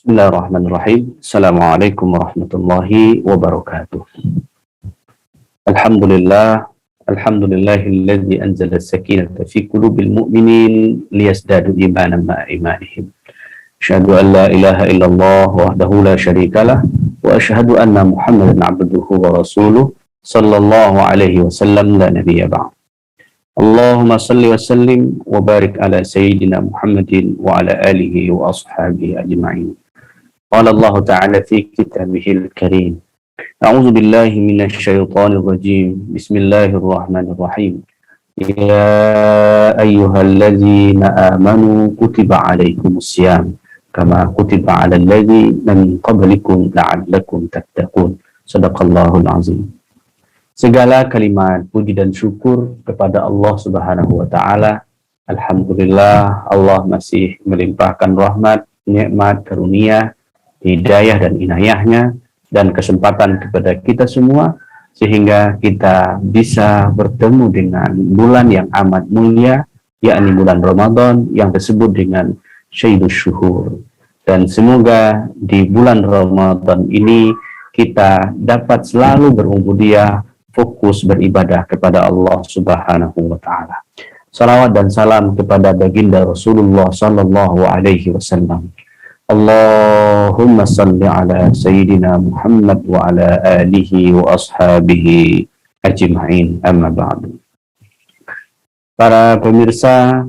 Bismillahirrahmanirrahim. Assalamualaikum warahmatullahi wabarakatuh. Alhamdulillah, alhamdulillahilladzi anzala as-sakinata fi qulubil mu'minin liyazdadu imanan ma'a imanihim. Asyhadu an la ilaha illallah wahdahu la syarikalah wa asyhadu anna Muhammadan abduhu wa rasuluh sallallahu alaihi wasallam la nabiyya ba'd. Allahumma salli wa sallim wa barik ala sayyidina Muhammadin wa ala alihi wa ashabihi ajma'in. Qala Allah Ta'ala fi kitabihil karim. A'udzu billahi minasy syaithanir rajim. Bismillahirrahmanirrahim. Ya ayyuhalladzina amanu kutiba 'alaikumus syiyam kama kutiba 'alal ladzina min qablikum la'allakum tattaqun. Shadaqallahul azim. Segala kalimat puji dan syukur kepada Allah Subhanahu wa taala. Alhamdulillah, Allah masih melimpahkan rahmat, nikmat, karunia, hidayah dan inayahnya dan kesempatan kepada kita semua sehingga kita bisa bertemu dengan bulan yang amat mulia, yakni bulan Ramadan yang disebut dengan Sayyidus Syuhur. Dan semoga di bulan Ramadan ini kita dapat selalu berubudiyah, fokus beribadah kepada Allah Subhanahu wa taala. Salawat dan salam kepada baginda Rasulullah sallallahu alaihi wasallam. Allahumma salli ala sayyidina Muhammad wa ala alihi wa ashabihi ajma'in, amma ba'du. Para pemirsa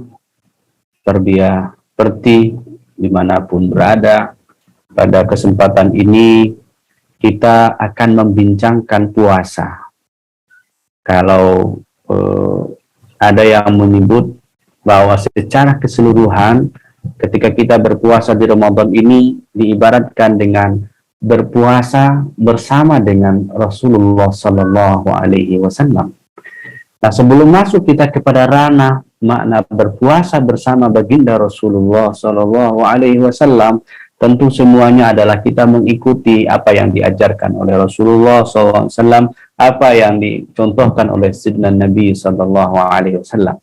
Tarbiyah Perti dimanapun berada, pada kesempatan ini kita akan membincangkan puasa. Kalau ada yang menyebut bahwa secara keseluruhan ketika kita berpuasa di Ramadan ini diibaratkan dengan berpuasa bersama dengan Rasulullah Sallallahu Alaihi Wasallam. Nah, sebelum masuk kita kepada ranah makna berpuasa bersama baginda Rasulullah Sallallahu Alaihi Wasallam, tentu semuanya adalah kita mengikuti apa yang diajarkan oleh Rasulullah SAW, apa yang dicontohkan oleh Sayyidina Nabi SAW.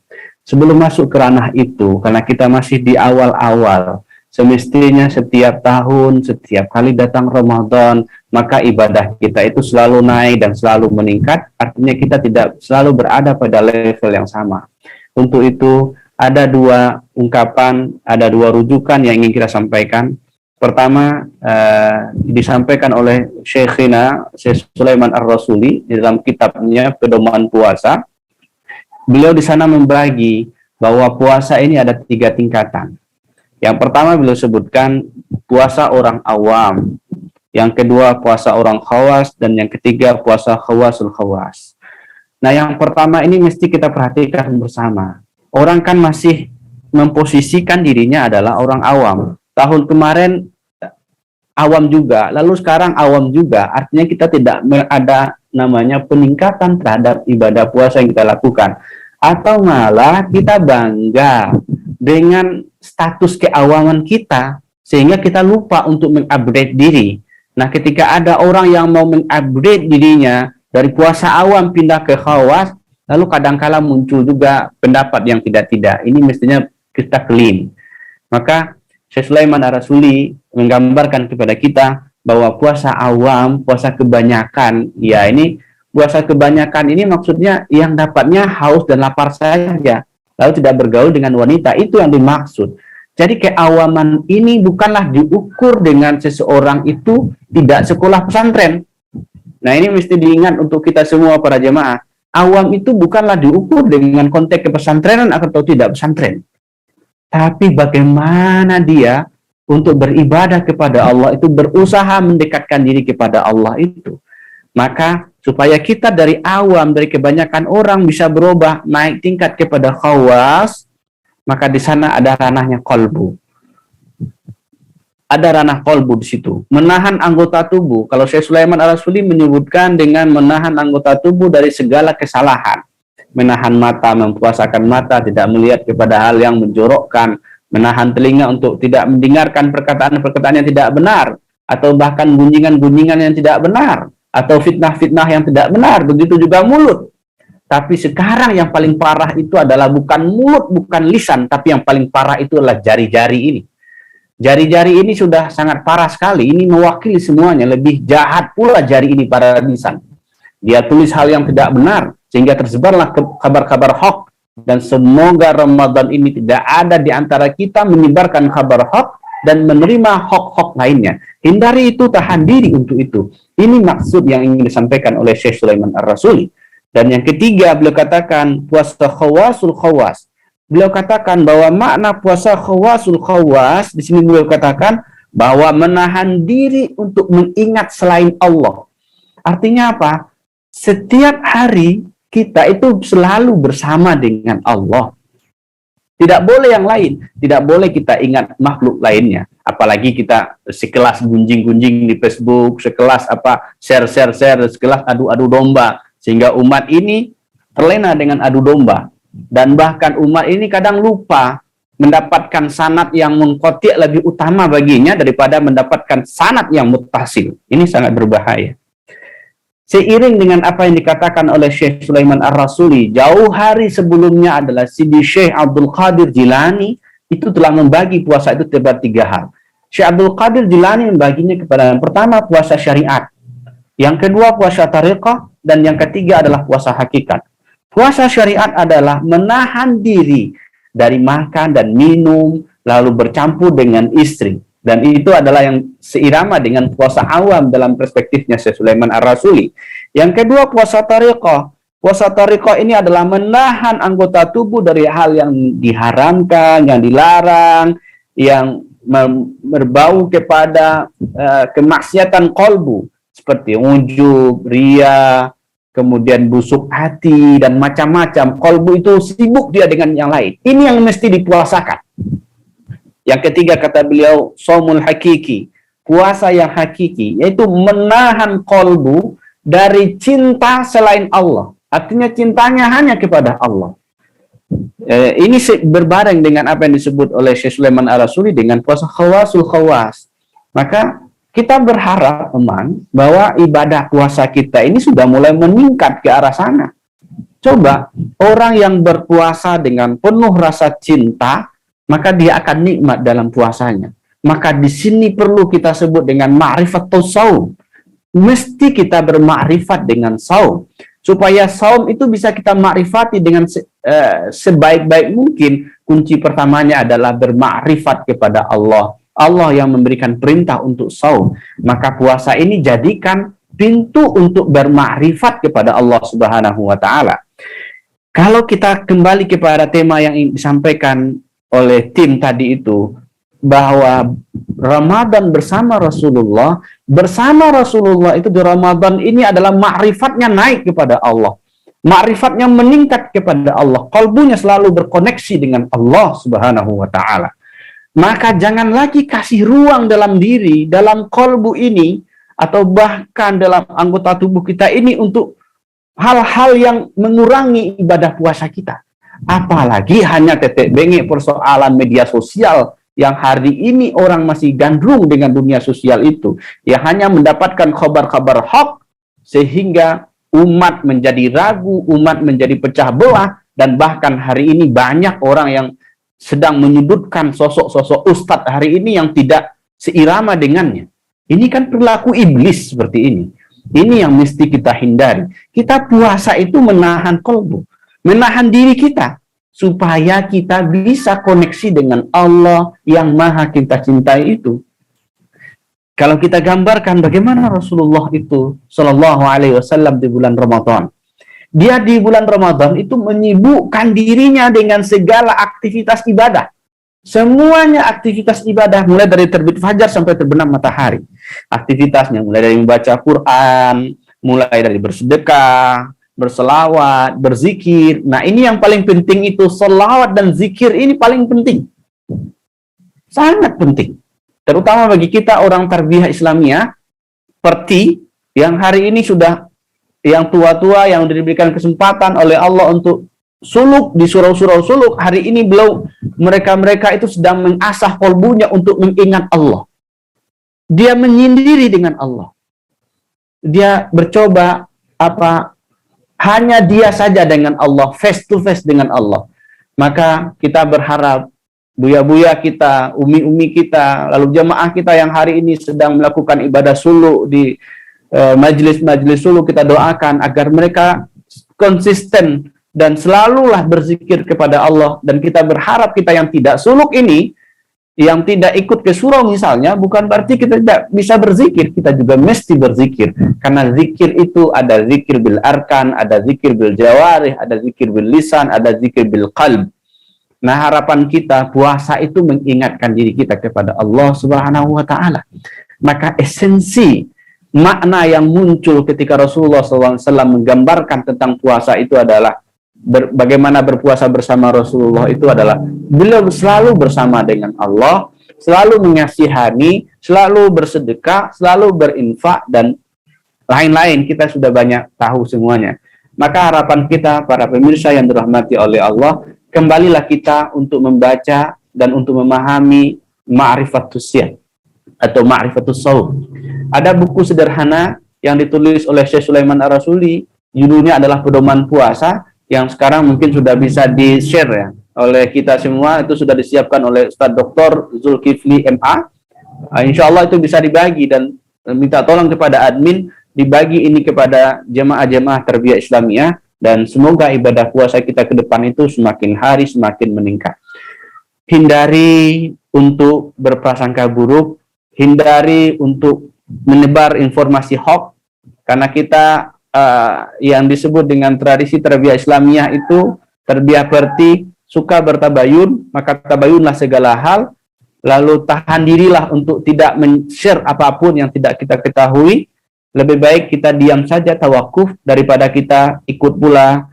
Sebelum masuk ke ranah itu, karena kita masih di awal-awal, semestinya setiap tahun, setiap kali datang Ramadan, maka ibadah kita itu selalu naik dan selalu meningkat, artinya kita tidak selalu berada pada level yang sama. Untuk itu, ada dua ungkapan, ada dua rujukan yang ingin kita sampaikan. Pertama, disampaikan oleh Syekhina Syekh Sulaiman Ar-Rasuli di dalam kitabnya Pedoman Puasa. Beliau di sana membagi bahwa puasa ini ada 3 tingkatan. Yang pertama beliau sebutkan puasa orang awam, yang kedua puasa orang khawas, dan yang ketiga puasa khawasul khawas. Nah, yang pertama ini mesti kita perhatikan bersama. Orang kan masih memposisikan dirinya adalah orang awam. Tahun kemarin awam juga, lalu sekarang awam juga, artinya kita tidak ada namanya peningkatan terhadap ibadah puasa yang kita lakukan. Atau malah kita bangga dengan status keawaman kita, sehingga kita lupa untuk mengupgrade diri. Nah, ketika ada orang yang mau mengupgrade dirinya dari puasa awam pindah ke khawas, lalu kadangkala muncul juga pendapat yang tidak-tidak. Ini mestinya kita clean. Maka Syekh Sulaiman Ar-Rasuli menggambarkan kepada kita bahwa puasa awam, puasa kebanyakan, ya ini puasa kebanyakan ini maksudnya yang dapatnya haus dan lapar saja, lalu tidak bergaul dengan wanita, itu yang dimaksud. Jadi keawaman ini bukanlah diukur dengan seseorang itu tidak sekolah pesantren. Nah, ini mesti diingat untuk kita semua para jemaah. Awam itu bukanlah diukur dengan konteks kepesantrenan atau tidak pesantren. Tapi bagaimana dia untuk beribadah kepada Allah itu, berusaha mendekatkan diri kepada Allah itu. Maka supaya kita dari awam, dari kebanyakan orang bisa berubah naik tingkat kepada khawas, maka di sana ada ranahnya qalbu. Ada ranah qalbu di situ. Menahan anggota tubuh. Kalau Syekh Sulaiman Ar-Rasuli menyebutkan dengan menahan anggota tubuh dari segala kesalahan. Menahan mata, mempuasakan mata, tidak melihat kepada hal yang menjorokkan, menahan telinga untuk tidak mendengarkan perkataan-perkataan yang tidak benar, atau bahkan gunjingan-gunjingan yang tidak benar, atau fitnah-fitnah yang tidak benar, begitu juga mulut. Tapi sekarang yang paling parah itu adalah bukan mulut, bukan lisan, tapi yang paling parah itu adalah jari-jari ini. Jari-jari ini sudah sangat parah sekali. Ini mewakili semuanya. Lebih jahat pula jari ini pada lisan. Dia tulis hal yang tidak benar, sehingga tersebarlah kabar-kabar hoax. Dan semoga Ramadan ini tidak ada di antara kita menyebarkan kabar hoax dan menerima hoax-hoax lainnya. Hindari itu, tahan diri untuk itu. Ini maksud yang ingin disampaikan oleh Syekh Sulaiman Ar-Rasuli. Dan yang ketiga, beliau katakan puasa khawasul khawas. Beliau katakan bahwa makna puasa khawasul khawas, di sini beliau katakan bahwa menahan diri untuk mengingat selain Allah. Artinya apa? Setiap hari kita itu selalu bersama dengan Allah. Tidak boleh yang lain. Tidak boleh kita ingat makhluk lainnya. Apalagi kita sekelas gunjing-gunjing di Facebook, sekelas share, sekelas adu-adu domba. Sehingga umat ini terlena dengan adu domba. Dan bahkan umat ini kadang lupa mendapatkan sanad yang munqati' lebih utama baginya daripada mendapatkan sanad yang muttasil. Ini sangat berbahaya. Seiring dengan apa yang dikatakan oleh Syekh Sulaiman Ar-Rasuli, jauh hari sebelumnya adalah Sidi Syekh Abdul Qadir Jilani itu telah membagi puasa itu terhadap 3 hal. Syekh Abdul Qadir Jilani membaginya kepada yang pertama puasa syariat, yang kedua puasa tariqah, dan yang ketiga adalah puasa hakikat. Puasa syariat adalah menahan diri dari makan dan minum, lalu bercampur dengan istri. Dan itu adalah yang seirama dengan puasa awam dalam perspektifnya Syekh Sulaiman Ar-Rasuli. Yang kedua puasa tariqah. Puasa tariqah ini adalah menahan anggota tubuh dari hal yang diharamkan, yang dilarang, yang berbau kepada kemaksiatan kolbu. Seperti ujub, riya, kemudian busuk hati, dan macam-macam. Kolbu itu sibuk dia dengan yang lain. Ini yang mesti dipuasakan. Yang ketiga kata beliau, shaumul hakiki, puasa yang hakiki, yaitu menahan kolbu dari cinta selain Allah. Artinya cintanya hanya kepada Allah. Ini berbareng dengan apa yang disebut oleh Syekh Sulaiman Ar-Rasuli dengan puasa khawasul khawas. Maka kita berharap, teman, bahwa ibadah puasa kita ini sudah mulai meningkat ke arah sana. Coba, orang yang berpuasa dengan penuh rasa cinta, maka dia akan nikmat dalam puasanya. Maka di sini perlu kita sebut dengan ma'rifatus saum. Mesti kita bermakrifat dengan saum. Supaya saum itu bisa kita makrifati dengan sebaik-baik mungkin. Kunci pertamanya adalah bermakrifat kepada Allah. Allah yang memberikan perintah untuk saum. Maka puasa ini jadikan pintu untuk bermakrifat kepada Allah Subhanahu wa Ta'ala. Kalau kita kembali kepada tema yang disampaikan oleh tim tadi itu, bahwa Ramadan bersama Rasulullah itu di Ramadan ini adalah ma'rifatnya naik kepada Allah, ma'rifatnya meningkat kepada Allah, kalbunya selalu berkoneksi dengan Allah Subhanahu wa Ta'ala. Maka jangan lagi kasih ruang dalam diri, dalam kalbu ini, atau bahkan dalam anggota tubuh kita ini untuk hal-hal yang mengurangi ibadah puasa kita. Apalagi hanya tetek bengek persoalan media sosial yang hari ini orang masih gandrung dengan dunia sosial itu, yang hanya mendapatkan kabar-kabar hoax sehingga umat menjadi ragu, umat menjadi pecah belah, dan bahkan hari ini banyak orang yang sedang menyudutkan sosok-sosok ustadz hari ini yang tidak seirama dengannya. Ini kan perilaku iblis seperti ini. Ini yang mesti kita hindari. Kita puasa itu menahan kalbu, menahan diri kita, supaya kita bisa koneksi dengan Allah yang maha kita cintai itu. Kalau kita gambarkan bagaimana Rasulullah itu Shallallahu Alaihi Wasallam di bulan Ramadan. Dia di bulan Ramadan itu menyibukkan dirinya dengan segala aktivitas ibadah. Semuanya aktivitas ibadah, mulai dari terbit fajar sampai terbenam matahari. Aktivitasnya mulai dari membaca Quran, mulai dari bersedekah, berselawat, berzikir. Nah, ini yang paling penting itu, selawat dan zikir ini paling penting. Sangat penting. Terutama bagi kita orang tarbiyah Islamiyah, seperti yang hari ini sudah, yang tua-tua yang diberikan kesempatan oleh Allah untuk suluk di surau-surau suluk, hari ini mereka itu sedang mengasah kolbunya untuk mengingat Allah. Dia menyendiri dengan Allah. Dia bercoba hanya dia saja dengan Allah, face to face dengan Allah. Maka kita berharap buya-buya kita, umi-umi kita, lalu jamaah kita yang hari ini sedang melakukan ibadah suluk di majelis-majelis suluk, kita doakan agar mereka konsisten dan selalulah berzikir kepada Allah. Dan kita berharap kita yang tidak suluk ini, yang tidak ikut ke surau misalnya, bukan berarti kita tidak bisa berzikir, kita juga mesti berzikir. Karena zikir itu ada zikir bil arkan, ada zikir bil jawarih, ada zikir bil lisan, ada zikir bil qalb. Nah, harapan kita puasa itu mengingatkan diri kita kepada Allah Subhanahu wa taala. Maka esensi makna yang muncul ketika Rasulullah SAW menggambarkan tentang puasa itu adalah bagaimana berpuasa bersama Rasulullah itu adalah beliau selalu bersama dengan Allah, selalu mengasihani, selalu bersedekah, selalu berinfak, dan lain-lain kita sudah banyak tahu semuanya. Maka harapan kita para pemirsa yang dirahmati oleh Allah, kembalilah kita untuk membaca dan untuk memahami Ma'rifatus Siyam atau Ma'rifatus Shaum. Ada buku sederhana yang ditulis oleh Syekh Sulaiman Ar-Rasuli, judulnya adalah Pedoman Puasa, yang sekarang mungkin sudah bisa di-share ya oleh kita semua. Itu sudah disiapkan oleh Ustaz Dr. Zulkifli MA. Insya Allah itu bisa dibagi, dan minta tolong kepada admin dibagi ini kepada jemaah-jemaah tarbiyah Islamiyah, dan semoga ibadah puasa kita ke depan itu semakin hari semakin meningkat. Hindari untuk berprasangka buruk, hindari untuk menebar informasi hoax, karena kita yang disebut dengan tradisi tarbiyah Islamiyah itu tarbiyah berarti suka bertabayun, maka tabayunlah segala hal, lalu tahan dirilah untuk tidak men-share apapun yang tidak kita ketahui. Lebih baik kita diam saja, tawakuf, daripada kita ikut pula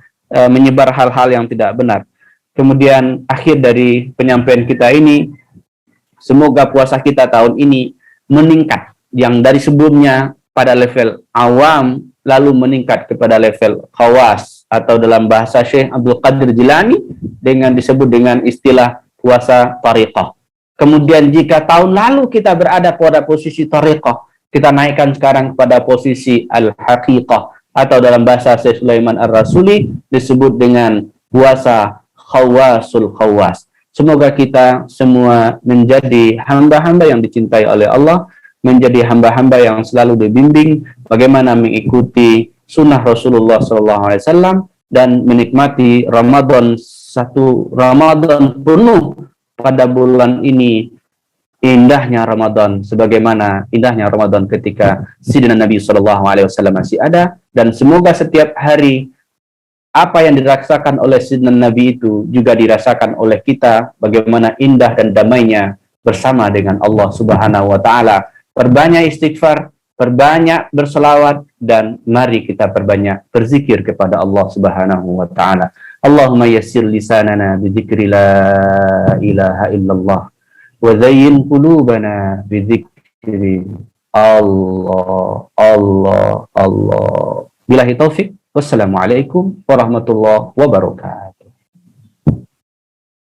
menyebar hal-hal yang tidak benar. Kemudian akhir dari penyampaian kita ini, semoga puasa kita tahun ini meningkat, yang dari sebelumnya pada level awam, lalu meningkat kepada level khawas, atau dalam bahasa Syekh Abdul Qadir Jilani dengan disebut dengan istilah puasa tariqah. Kemudian jika tahun lalu kita berada pada posisi tariqah, kita naikkan sekarang kepada posisi al-haqiqah, atau dalam bahasa Syekh Sulaiman Ar-Rasuli disebut dengan puasa khawasul khawas. Semoga kita semua menjadi hamba-hamba yang dicintai oleh Allah, menjadi hamba-hamba yang selalu dibimbing bagaimana mengikuti sunnah Rasulullah SAW, dan menikmati Ramadan, satu Ramadan penuh pada bulan ini. Indahnya Ramadan, sebagaimana indahnya Ramadan ketika Sayyidina Nabi SAW masih ada. Dan semoga setiap hari apa yang dirasakan oleh Sayyidina Nabi itu juga dirasakan oleh kita, bagaimana indah dan damainya bersama dengan Allah Subhanahu wa taala. Perbanyak istighfar, perbanyak berselawat, dan mari kita perbanyak berzikir kepada Allah Subhanahu wa taala. Allahumma yassir lisanana bi dzikri la ilaha illallah wa zayyin qulubana bi dzikri Allah Allah Allah. Billahi taufik. Wassalamualaikum warahmatullahi wabarakatuh.